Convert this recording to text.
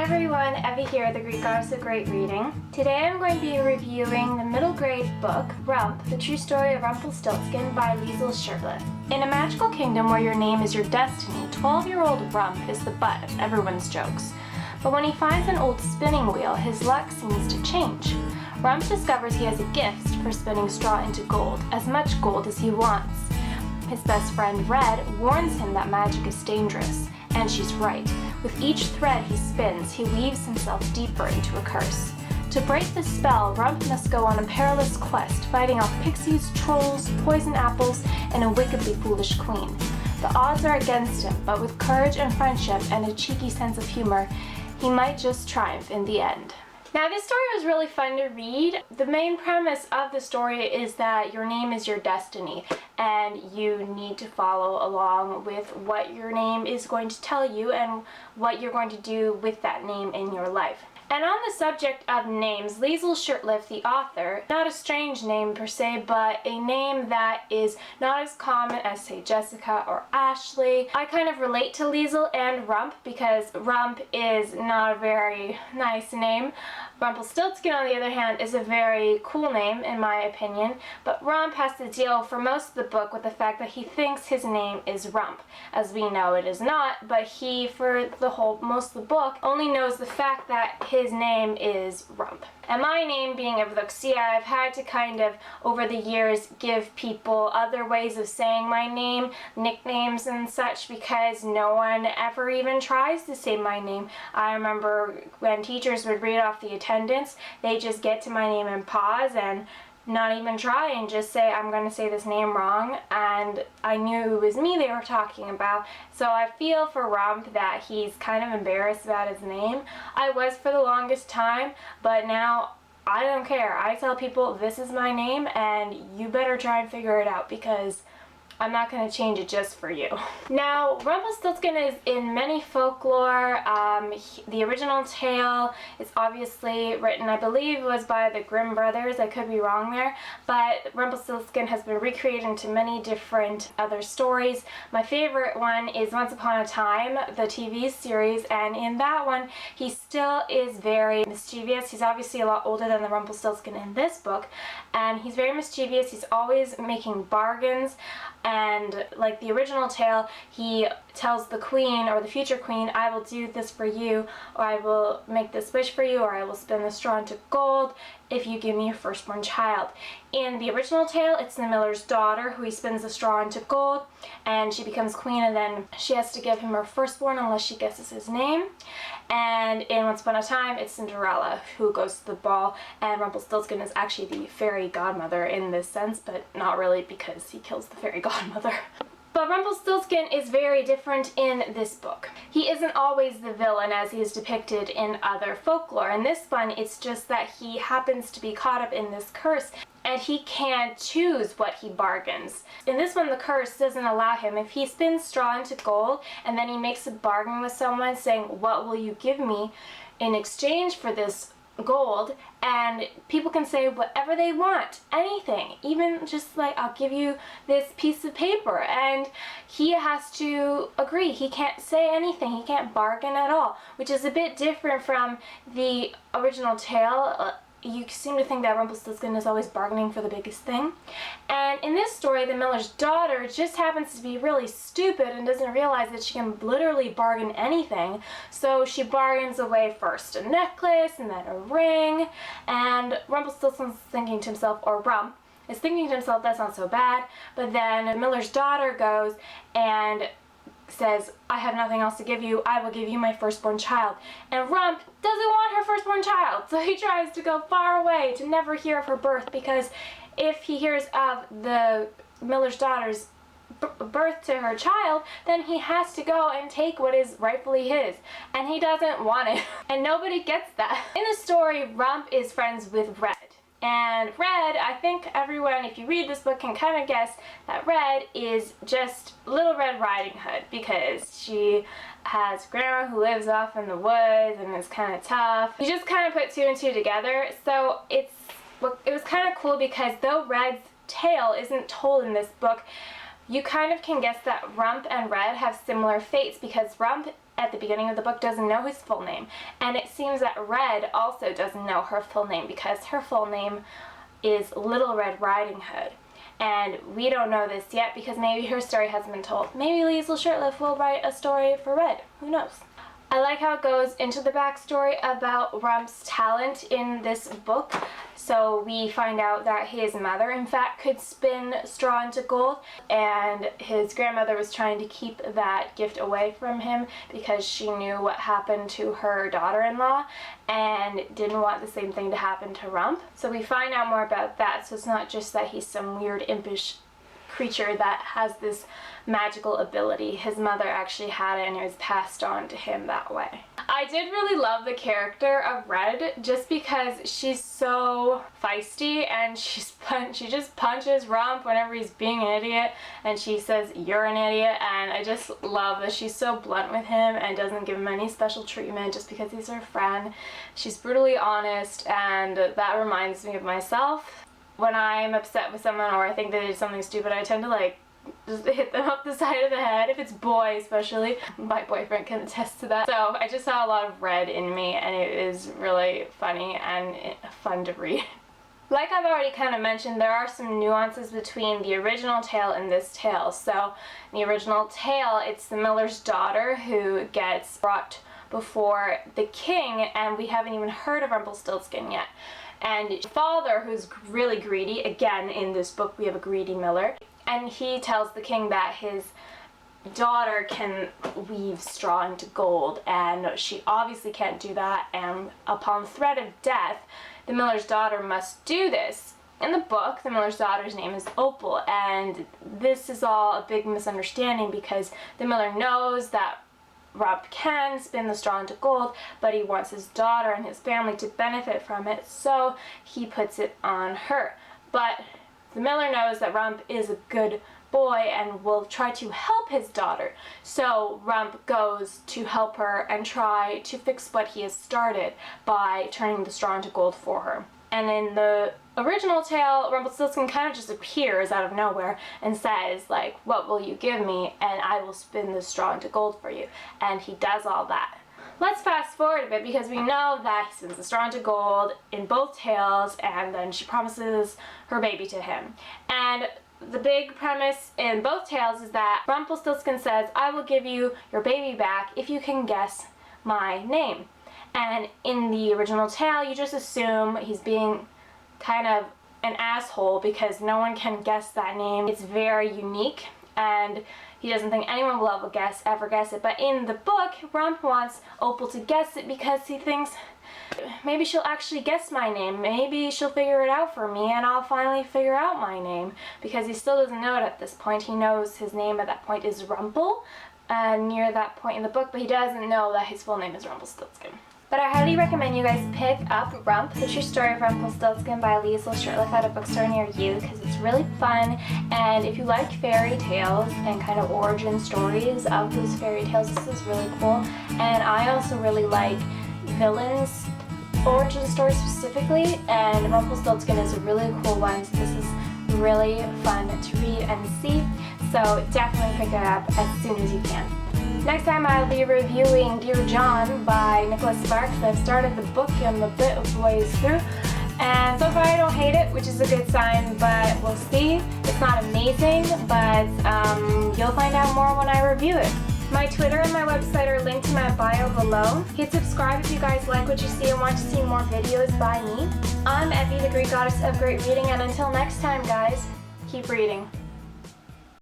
everyone, Evie here, the Greek Goddess of Great Reading. Today I'm going to be reviewing the middle grade book, Rump, The True Story of Rumpelstilskin by Liesl Shurtliff. In a magical kingdom where your name is your destiny, 12-year-old Rump is the butt of everyone's jokes. But when he finds an old spinning wheel, his luck seems to change. Rump discovers he has a gift for spinning straw into gold, as much gold as he wants. His best friend Red warns him that magic is dangerous, and she's right. With each thread he spins, he weaves himself deeper into a curse. To break the spell, Rump must go on a perilous quest, fighting off pixies, trolls, poison apples, and a wickedly foolish queen. The odds are against him, but with courage and friendship and a cheeky sense of humor, he might just triumph in the end. Now, this story was really fun to read. The main premise of the story is that your name is your destiny, and you need to follow along with what your name is going to tell you and what you're going to do with that name in your life. And on the subject of names, Liesl Shurtliff, the author, not a strange name per se, but a name that is not as common as, say, Jessica or Ashley. I kind of relate to Liesl and Rump because Rump is not a very nice name. Rumpelstilskin, on the other hand, is a very cool name, in my opinion, but Rump has to deal for most of the book with the fact that he thinks his name is Rump. As we know, it is not, but he, for most of the book, only knows the fact that his name is Rump. And my name being Evdoxia, I've had to kind of, over the years, give people other ways of saying my name, nicknames and such, because no one ever even tries to say my name. I remember when teachers would read off the attendance, they just get to my name and pause and not even try and just say, I'm going to say this name wrong, and I knew it was me they were talking about. So I feel for Rump that he's kind of embarrassed about his name. I was for the longest time, but now I don't care. I tell people this is my name and you better try and figure it out because I'm not going to change it just for you. Now, Rumpelstilskin is in many folklore. The original tale is obviously written, I believe, was by the Grimm brothers. I could be wrong there. But Rumpelstilskin has been recreated into many different other stories. My favorite one is Once Upon a Time, the TV series. And in that one, he still is very mischievous. He's obviously a lot older than the Rumpelstiltskin in this book. And he's very mischievous. He's always making bargains. And like the original tale, he tells the queen, or the future queen, I will do this for you, or I will make this wish for you, or I will spin the straw into gold if you give me your firstborn child. In the original tale, it's the miller's daughter who he spins the straw into gold, and she becomes queen, and then she has to give him her firstborn unless she guesses his name. And in Once Upon a Time, it's Cinderella who goes to the ball, and Rumpelstiltskin is actually the fairy godmother in this sense, but not really because he kills the fairy godmother. But Rumpelstiltskin is very different in this book. He isn't always the villain as he is depicted in other folklore. In this one, it's just that he happens to be caught up in this curse and he can't choose what he bargains. In this one, the curse doesn't allow him. If he spins straw into gold and then he makes a bargain with someone saying, what will you give me in exchange for this gold, and people can say whatever they want, anything, even just like, I'll give you this piece of paper, and he has to agree. He can't say anything, he can't bargain at all, which is a bit different from the original tale. You seem to think that Rumpelstiltskin is always bargaining for the biggest thing. And in this story, the miller's daughter just happens to be really stupid and doesn't realize that she can literally bargain anything. So she bargains away first a necklace and then a ring. And Rumpelstiltskin's thinking to himself, or Rump is thinking to himself, that's not so bad. But then the miller's daughter goes and says, I have nothing else to give you, I will give you my firstborn child. And Rump doesn't want her firstborn child, so he tries to go far away to never hear of her birth, because if he hears of the miller's daughter's birth to her child, then he has to go and take what is rightfully his, and he doesn't want it. And nobody gets that. In the story, Rump is friends with Red. And Red, I think everyone, if you read this book, can kind of guess that Red is just Little Red Riding Hood, because she has grandma who lives off in the woods and is kind of tough. You just kind of put two and two together. So it was kind of cool because though Red's tale isn't told in this book, you kind of can guess that Rump and Red have similar fates, because Rump at the beginning of the book doesn't know his full name. And it seems that Red also doesn't know her full name because her full name is Little Red Riding Hood. And we don't know this yet because maybe her story hasn't been told. Maybe Liesl Shurtliff will write a story for Red. Who knows? I like how it goes into the backstory about Rump's talent in this book. So we find out that his mother, in fact, could spin straw into gold, and his grandmother was trying to keep that gift away from him because she knew what happened to her daughter-in-law and didn't want the same thing to happen to Rump. So we find out more about that, so it's not just that he's some weird impish creature that has this magical ability. His mother actually had it and it was passed on to him that way. I did really love the character of Red just because she's so feisty and she just punches Rump whenever he's being an idiot, and she says you're an idiot, and I just love that she's so blunt with him and doesn't give him any special treatment just because he's her friend. She's brutally honest, and that reminds me of myself. When I'm upset with someone or I think they did something stupid, I tend to just hit them up the side of the head, if it's boy especially. My boyfriend can attest to that. So I just saw a lot of Red in me, and it is really funny and fun to read. Like I've already kind of mentioned, there are some nuances between the original tale and this tale. So in the original tale, it's the miller's daughter who gets brought before the king, and we haven't even heard of Rumpelstilskin yet. And father, who's really greedy, again in this book we have a greedy miller, and he tells the king that his daughter can weave straw into gold, and she obviously can't do that, and upon threat of death, the miller's daughter must do this. In the book, the miller's daughter's name is Opal, and this is all a big misunderstanding because the miller knows that Rump can spin the straw into gold, but he wants his daughter and his family to benefit from it, so he puts it on her. But the miller knows that Rump is a good boy and will try to help his daughter. So Rump goes to help her and try to fix what he has started by turning the straw into gold for her. And in the original tale, Rumpelstiltskin kind of just appears out of nowhere and says, what will you give me? And I will spin the straw into gold for you. And he does all that. Let's fast forward a bit because we know that he spins the straw into gold in both tales, and then she promises her baby to him. And the big premise in both tales is that Rumpelstiltskin says, I will give you your baby back if you can guess my name. And in the original tale, you just assume he's being kind of an asshole because no one can guess that name. It's very unique, and he doesn't think anyone will ever guess it. But in the book, Rump wants Opal to guess it because he thinks maybe she'll actually guess my name. Maybe she'll figure it out for me and I'll finally figure out my name, because he still doesn't know it at this point. He knows his name at that point is Rumpel near that point in the book, but he doesn't know that his full name is Rumpelstiltskin. But I highly recommend you guys pick up Rump, The True Story of Rumpelstiltskin by Liesl Shurtliff at a bookstore near you, because it's really fun, and if you like fairy tales and kind of origin stories of those fairy tales, this is really cool. And I also really like villains origin stories specifically, and Rumpelstiltskin is a really cool one, so this is really fun to read and see, so definitely pick it up as soon as you can. Next time I'll be reviewing Dear John by Nicholas Sparks. I've started the book and a bit of ways through, and so far I don't hate it, which is a good sign, but we'll see. It's not amazing, but you'll find out more when I review it. My Twitter and my website are linked in my bio below. Hit subscribe if you guys like what you see and want to see more videos by me. I'm Effie, the Greek goddess of great reading, and until next time guys, keep reading.